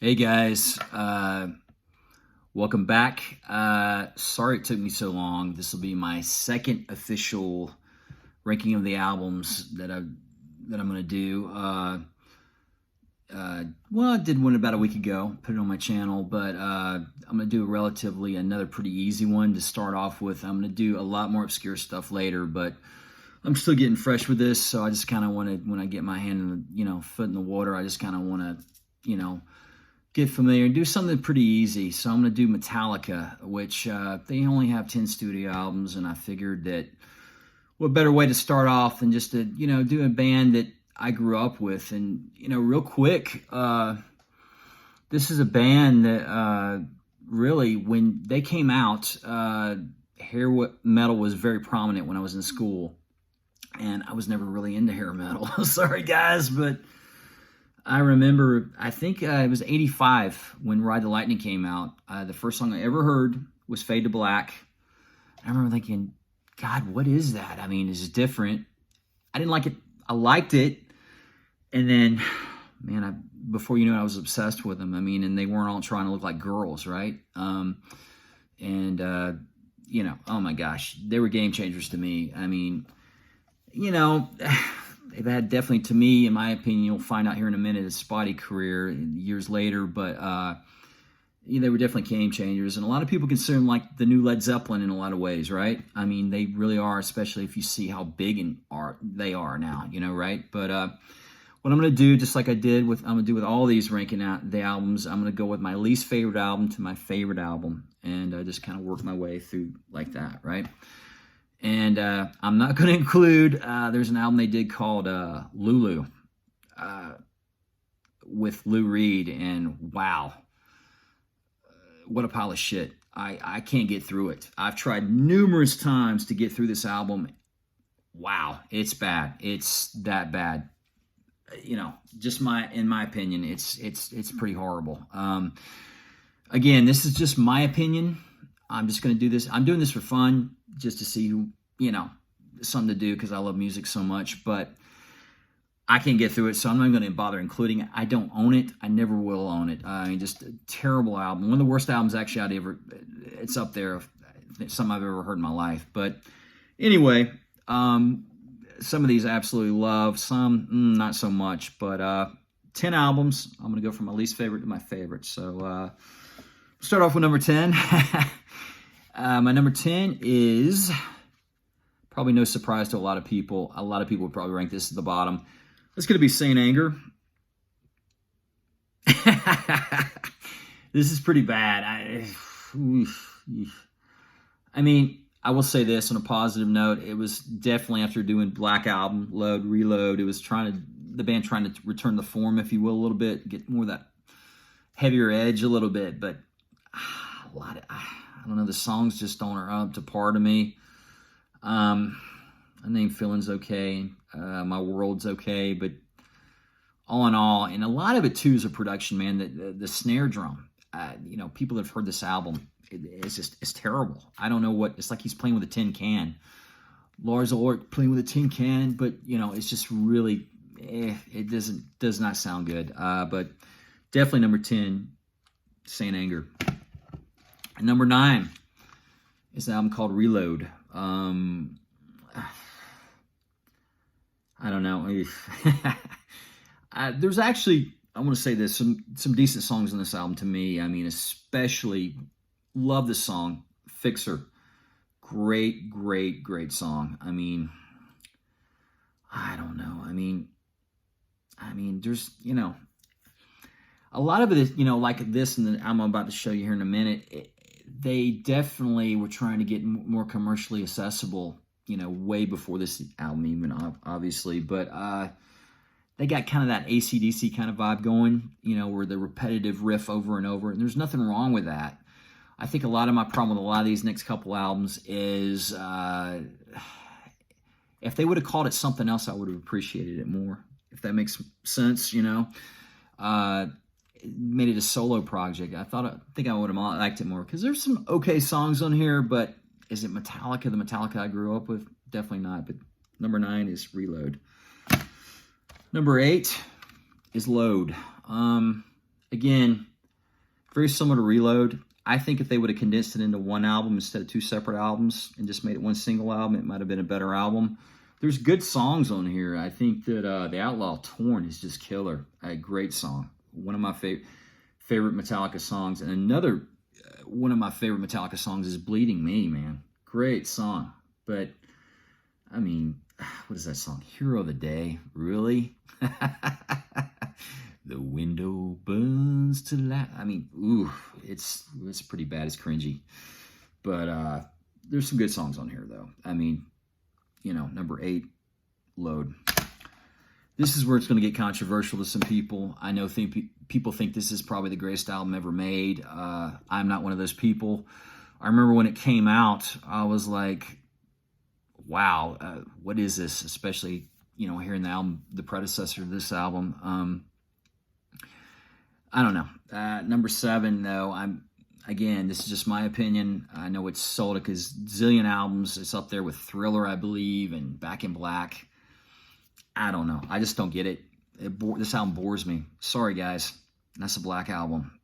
Hey guys, welcome back. Sorry it took me so long. This will be my second official ranking of the albums that I'm gonna do. Well, I did one about a week ago, put it on my channel, but I'm gonna do another pretty easy one to start off with. I'm gonna do a lot more obscure stuff later, but I'm still getting fresh with this, so I just kind of want to, when I get my hand in foot in the water, I just kind of want to, get familiar and do something pretty easy. So I'm going to do Metallica, which they only have 10 studio albums, and I figured that what better way to start off than just to, do a band that I grew up with. And, real quick, this is a band that really, when they came out, hair metal was very prominent when I was in school. And I was never really into hair metal. Sorry, guys, but I remember, I think it was 85 when Ride the Lightning came out. The first song I ever heard was Fade to Black. I remember thinking, God, what is that? I mean, it's different. I didn't like it. I liked it. And then, man, before you know it, I was obsessed with them. I mean, and they weren't all trying to look like girls, right? Oh my gosh, they were game changers to me. I mean, they've had definitely, to me, in my opinion, you'll find out here in a minute, a spotty career years later, but they were definitely game changers. And a lot of people consider them like the new Led Zeppelin in a lot of ways, right? I mean, they really are, especially if you see how big they are now, right? But what I'm going to do, just like I'm going to do with all these ranking out the albums, I'm going to go with my least favorite album to my favorite album, and just kind of work my way through like that, right? And I'm not going to include, there's an album they did called Lulu with Lou Reed, and wow, what a pile of shit. I can't get through it. I've tried numerous times to get through this album. Wow, it's bad. It's that bad. Just in my opinion, it's pretty horrible. Again, this is just my opinion. I'm just going to do this. I'm doing this for fun, just to see who, something to do because I love music so much, but I can't get through it, so I'm not going to bother including it. I don't own it. I never will own it. I mean, just a terrible album. One of the worst albums, actually, it's up there. Something I've ever heard in my life. But anyway, some of these I absolutely love. Some, not so much. But 10 albums. I'm going to go from my least favorite to my favorite. So start off with number 10. My number 10 is probably no surprise to a lot of people. A lot of people would probably rank this at the bottom. It's going to be Saint Anger. This is pretty bad. I mean, I will say this on a positive note. It was definitely after doing Black Album, Load, Reload. It was the band trying to return the form, if you will, a little bit, get more of that heavier edge a little bit. But I don't know, the songs just don't are up to par to me. I named Feeling's okay. My World's okay, but all in all, and a lot of it too is a production, man. The snare drum, people that have heard this album, it's terrible. I don't know it's like he's playing with a tin can. Lars Ulrich playing with a tin can, but it's just really, it does not sound good. But definitely number 10, Saint Anger. And number 9 is an album called Reload. I don't know. There's actually, I want to say this, some decent songs on this album to me. I mean, especially love the song Fixer. Great, great, great song. I mean, I don't know. I mean, there's, a lot of it is, like this, and I'm about to show you here in a minute. They definitely were trying to get more commercially accessible, way before this album even, obviously. But they got kind of that AC/DC kind of vibe going, where the repetitive riff over and over. And there's nothing wrong with that. I think a lot of my problem with a lot of these next couple albums is if they would have called it something else, I would have appreciated it more, if that makes sense, made it a solo project. I think I would have liked it more, because there's some okay songs on here, but is it Metallica, the Metallica I grew up with? Definitely not. But number 9 is Reload. Number 8 is Load. Again, Very similar to Reload. I think if they would have condensed it into one album instead of two separate albums and just made it one single album, it might have been a better album. There's good songs on here. I think that The Outlaw Torn is just killer. A great song. One of my favorite Metallica songs. And another one of my favorite Metallica songs is Bleeding Me, man. Great song. But, I mean, what is that song? Hero of the Day? Really? The window burns to light. I mean, ooh, it's pretty bad. It's cringy. But there's some good songs on here, though. I mean, you know, number 8, Load. This is where it's going to get controversial to some people. I know people think this is probably the greatest album ever made. I'm not one of those people. I remember when it came out, I was like, wow, what is this? Especially, you know, hearing the album, the predecessor to this album. I don't know. Number 7, though, again, this is just my opinion. I know it's sold a gazillion albums. It's up there with Thriller, I believe, and Back in Black. I don't know. I just don't get it. This album bores me. Sorry, guys. That's a Black Album.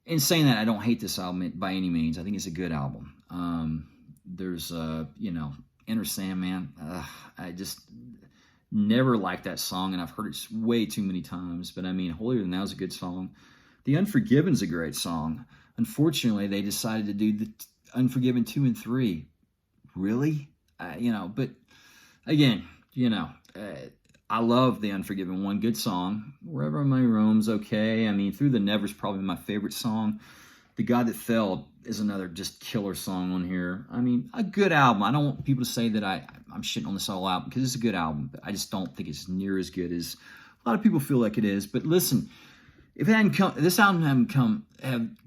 In saying that, I don't hate this album by any means. I think it's a good album. There's, you know, Enter Sandman. I just never liked that song, and I've heard it way too many times. But, I mean, Holier Than Thou is a good song. The Unforgiven's a great song. Unfortunately, they decided to do the Unforgiven 2 and 3. Really? You know, but again, you know, I love the Unforgiven 1. Good song. Wherever My Roam's okay. I mean, Through the Never's probably my favorite song. The God That Fell is another just killer song on here. I mean, a good album. I don't want people to say that I'm shitting on this whole album because it's a good album, but I just don't think it's near as good as a lot of people feel like it is. But listen, if this album hadn't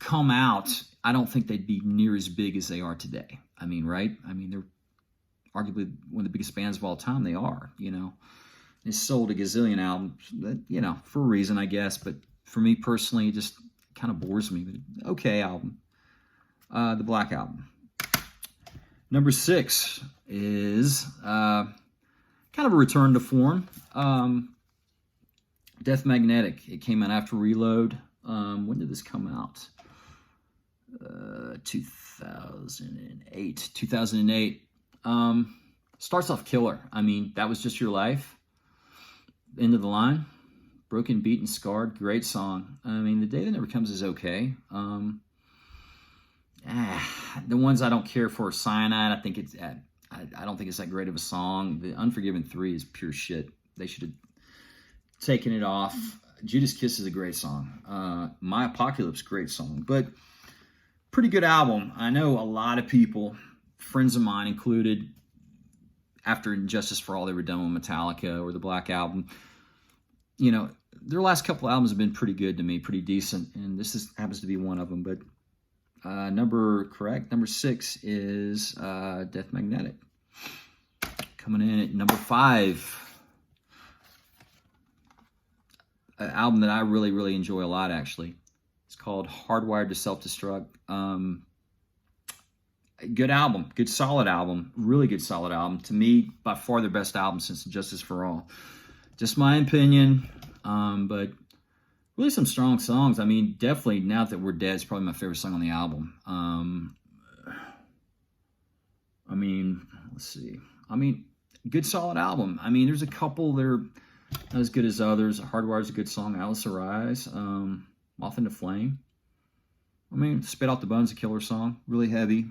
come out, I don't think they'd be near as big as they are today. I mean, right? I mean, they're arguably one of the biggest bands of all time. They are, you know. They sold a gazillion albums, you know, for a reason, I guess. But for me personally, it just kind of bores me. But okay album. The Black Album. Number 6 is kind of a return to form. Death Magnetic. It came out after Reload. When did this come out? 2008. 2008. Starts off killer. I mean, That Was Just Your Life. End of the line. Broken, Beaten, Scarred. Great song. I mean, The Day That Never Comes is okay. The ones I don't care for are Cyanide. I don't think it's that great of a song. The Unforgiven 3 is pure shit. They should have taken it off. Judas Kiss is a great song. My Apocalypse, great song. But pretty good album. I know a lot of people, friends of mine included, after Injustice for All, they were done with Metallica or the Black Album. You know, their last couple albums have been pretty good to me, pretty decent, and this happens to be one of them. But number 6 is Death Magnetic. Coming in at number 5. An album that I really, really enjoy a lot, actually. It's called Hardwired to Self-Destruct. Good album. Good, solid album. Really good, solid album. To me, by far their best album since Justice for All. Just my opinion. But really some strong songs. I mean, definitely Now That We're Dead is probably my favorite song on the album. I mean, let's see. I mean, good, solid album. I mean, there's a couple that are not as good as others. Hardwired's a good song. Alice Arise. Moth into Flame. I mean, Spit Out the Bones, a killer song. Really heavy.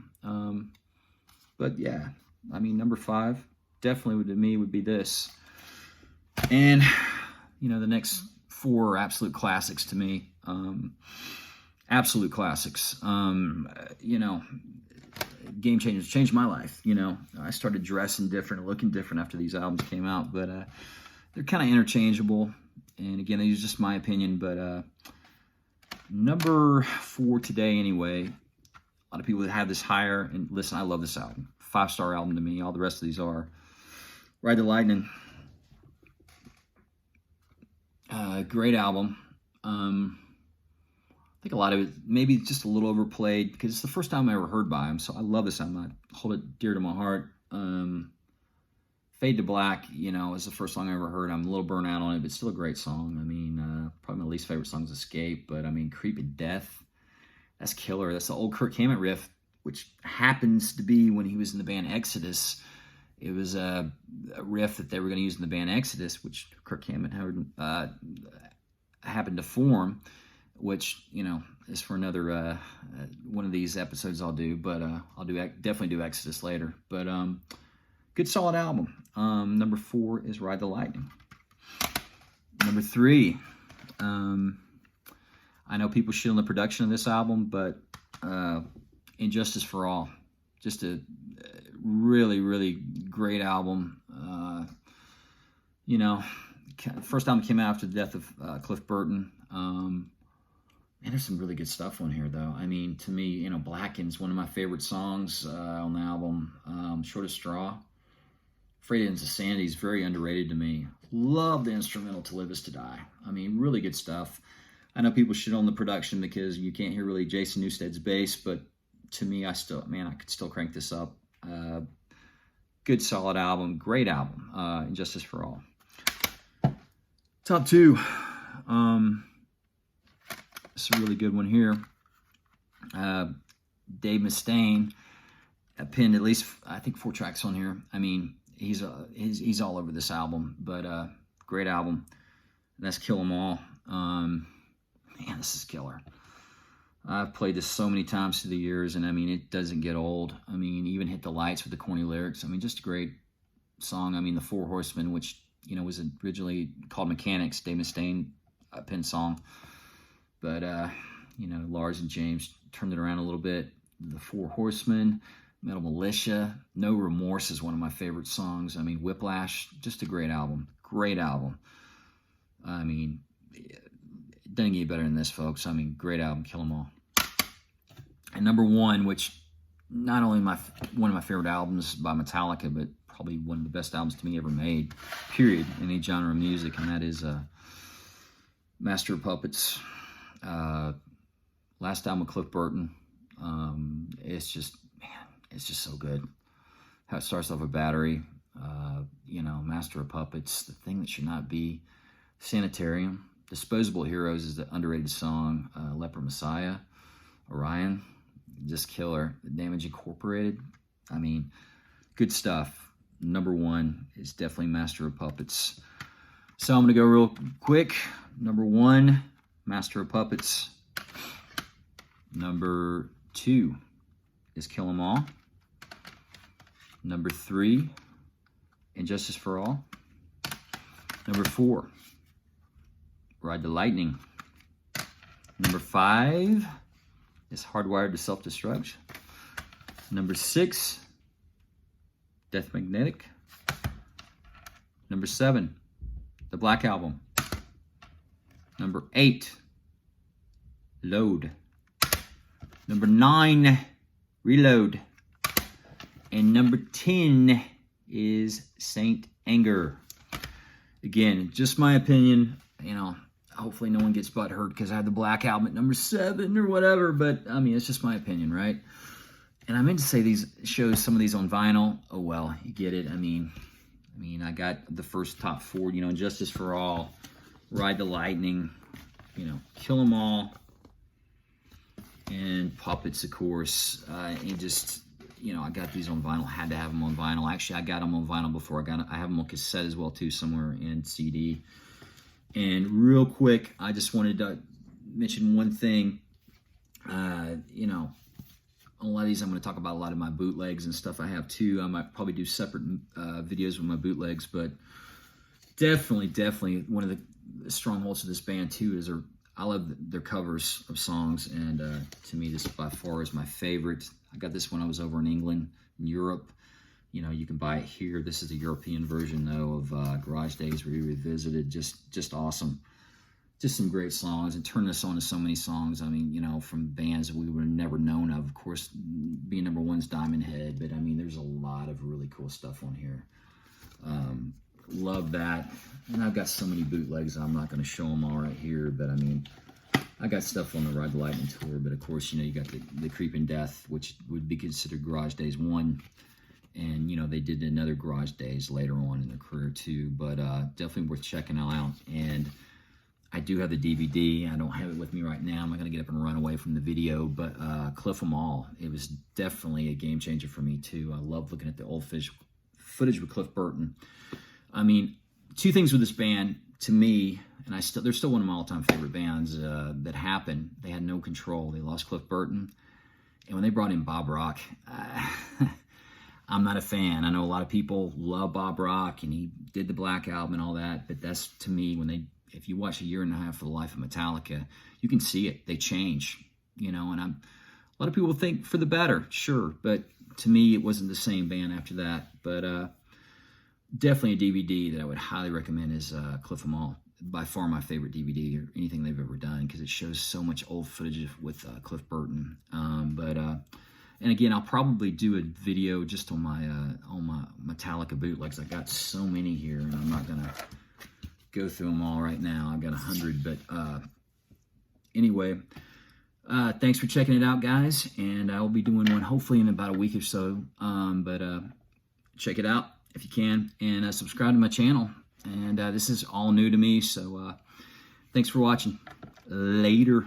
But yeah, I mean, number 5 definitely would be this. And, you know, the next 4 are absolute classics to me. Absolute classics. You know, Game Changers changed my life. You know, I started dressing different and looking different after these albums came out. But they're kind of interchangeable. And again, these are just my opinion. But number 4 today, anyway. A lot of people that have this higher. And listen, I love this album. 5-star album to me. All the rest of these are. Ride the Lightning. Great album. I think a lot of it maybe just a little overplayed because it's the first time I ever heard by him. So I love this album. I hold it dear to my heart. Fade to Black, you know, is the first song I ever heard. I'm a little burnt out on it, but still a great song. I mean, probably my least favorite song is Escape, but I mean, Creeping Death, that's killer. That's the old Kirk Hammett riff, which happens to be when he was in the band Exodus. It was a riff that they were going to use in the band Exodus, which Kirk Hammett happened to form, which, you know, is for another one of these episodes I'll do, but I'll definitely do Exodus later. But good solid album. Number 4 is Ride the Lightning. Number 3, I know people shit on the production of this album, but Injustice for All, just a really, really great album. You know, first album came out after the death of Cliff Burton. And there's some really good stuff on here, though. I mean, to me, you know, Blackened's one of my favorite songs on the album. Shortest Straw. Afraid of Insanity is very underrated to me. Love the instrumental To Live Is To Die. I mean, really good stuff. I know people shit on the production because you can't hear really Jason Newsted's bass, but to me, I could still crank this up. Good, solid album. Great album. Injustice for All. Top 2. It's a really good one here. Dave Mustaine penned at least, I think, 4 tracks on here. I mean, he's all over this album, but great album. And that's Kill 'Em All. Man, this is killer. I've played this so many times through the years, and I mean, it doesn't get old. I mean, even Hit the Lights with the corny lyrics. I mean, just a great song. I mean, the Four Horsemen, which, you know, was originally called Mechanics, Dave Mustaine penned song. But, you know, Lars and James turned it around a little bit. The Four Horsemen, Metal Militia, No Remorse is one of my favorite songs. I mean, Whiplash, just a great album. Great album. I mean, it doesn't get better than this, folks. I mean, great album, Kill 'Em All. And number 1, which not only one of my favorite albums by Metallica, but probably one of the best albums to me ever made, period, in any genre of music, and that is Master of Puppets. Last album with Cliff Burton. It's just so good. How it starts off a battery, you know, Master of Puppets, The Thing That Should Not Be, Sanitarium, Disposable Heroes is the underrated song, Leper Messiah, Orion, just killer. Damage Incorporated, I mean, good stuff. Number 1 is definitely Master of Puppets. So I'm going to go real quick. Number 1, Master of Puppets. Number 2 is Kill 'Em All. Number 3, Injustice for All. Number 4, Ride the Lightning. Number 5 is Hardwired to Self-Destruct. Number 6, Death Magnetic. Number 7, The Black Album. Number 8, Load. Number 9, Reload. And number 10 is Saint Anger. Again, just my opinion. You know, hopefully no one gets butthurt because I had the Black Album at number 7 or whatever. But, I mean, it's just my opinion, right? And I meant to say these shows, some of these on vinyl. Oh, well, you get it. I mean, I got the first top 4, you know, Injustice for All, Ride the Lightning, you know, Kill 'Em All, and Puppets, of course. And just, you know, I got these on vinyl. Had to have them on vinyl. Actually, I got them on vinyl before I have them on cassette as well, too, somewhere in CD. And real quick, I just wanted to mention one thing. You know, a lot of these I'm going to talk about a lot of my bootlegs and stuff I have, too. I might probably do separate videos with my bootlegs, but definitely one of the strongholds of this band, too, is I love their covers of songs, and to me, this by far is my favorite. I got this when I was over in England, in Europe. You know, you can buy it here. This is the European version, though, of Garage Days Revisited. Just awesome. Just some great songs, and turn this on to so many songs. I mean, you know, from bands that we would have never known of. Of course, being number 1's Diamond Head, but I mean, there's a lot of really cool stuff on here. Love that. And I've got so many bootlegs, I'm not going to show them all right here, but I mean, I got stuff on the Ride the Lightning tour, but of course, you know, you got the Creeping Death, which would be considered Garage Days 1 And, you know, they did another Garage Days later on in their career too, but definitely worth checking out. And I do have the DVD. I don't have it with me right now. I'm not going to get up and run away from the video, but Cliff 'Em All, it was definitely a game changer for me too. I love looking at the old footage with Cliff Burton. I mean, two things with this band to me, and they're still one of my all-time favorite bands that happened. They had no control. They lost Cliff Burton, and when they brought in Bob Rock, I'm not a fan. I know a lot of people love Bob Rock, and he did the Black Album and all that, but that's, to me, if you watch a year and a half of the life of Metallica, you can see it. They change, you know, and a lot of people think for the better, sure, but to me, it wasn't the same band after that. But definitely a DVD that I would highly recommend is Cliff 'Em All. By far my favorite DVD or anything they've ever done, because it shows so much old footage with Cliff Burton. And again, I'll probably do a video just on my Metallica bootlegs. I got so many here, and I'm not gonna go through them all right now. I've got 100, but anyway, thanks for checking it out, guys, and I will be doing one hopefully in about a week or so. But check it out if you can, and subscribe to my channel. And this is all new to me, so thanks for watching. Later.